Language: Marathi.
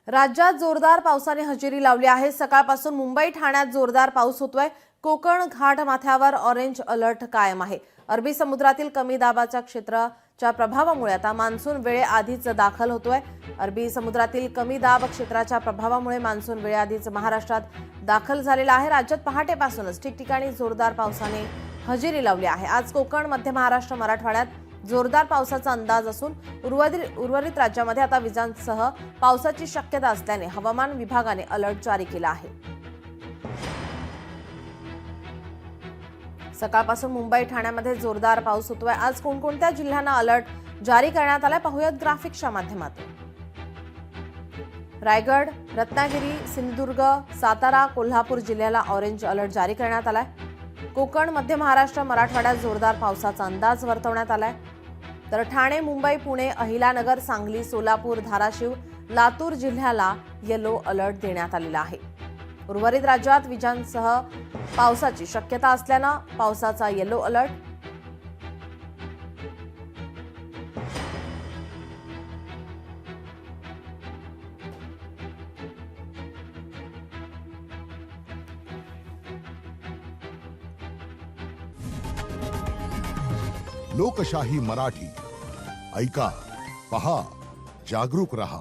राज्यात जोरदार पावसाने हजेरी लावली आहे। सकाळपासून मुंबई ठाण्यात जोरदार पाऊस होतोय। कोकण घाटमाथ्यावर ऑरेंज अलर्ट कायम आहे। अरबी समुद्रातील कमी दाबाच्या क्षेत्राच्या प्रभावामुळे आता मान्सून वेळेआधीच दाखल होतोय। अरबी समुद्रातील कमी दाब क्षेत्राच्या प्रभावामुळे मान्सून वेळेआधीच महाराष्ट्रात दाखल झालेला आहे। राज्यात पहाटेपासूनच ठिकठिकाणी जोरदार पावसाने हजेरी लावली आहे। आज कोकण, मध्य महाराष्ट्र, मराठवाड्यात जोरदार पावसाचा अंदाज असून उर्वरित राज्यामध्ये आता विजांसह पावसाची शक्यता असल्याने हवामान विभागाने अलर्ट जारी केला आहे। सकाळपासून मुंबई ठाण्यामध्ये जोरदार पाऊस होतोय। आज कोणकोणत्या जिल्ह्यांना अलर्ट जारी करण्यात आलाय पाहूयात ग्राफिक्सच्या माध्यमातून। रायगड, रत्नागिरी, सिंधुदुर्ग, सातारा, कोल्हापूर जिल्ह्याला ऑरेंज अलर्ट जारी करण्यात आलाय। कोकण, मध्य महाराष्ट्र, मराठवाड्यात जोरदार पावसाचा अंदाज वर्तवण्यात आलाय। तर ठाणे, मुंबई, पुणे, अहिलानगर, सांगली, सोलापूर, धाराशिव, लातूर जिल्ह्याला येलो अलर्ट देण्यात आलेला आहे। उर्वरित राज्यात विजांसह पावसाची शक्यता असल्यानं पावसाचा येलो अलर्ट। लोकशाही मराठी ऐका, पहा, जागरूक रहा।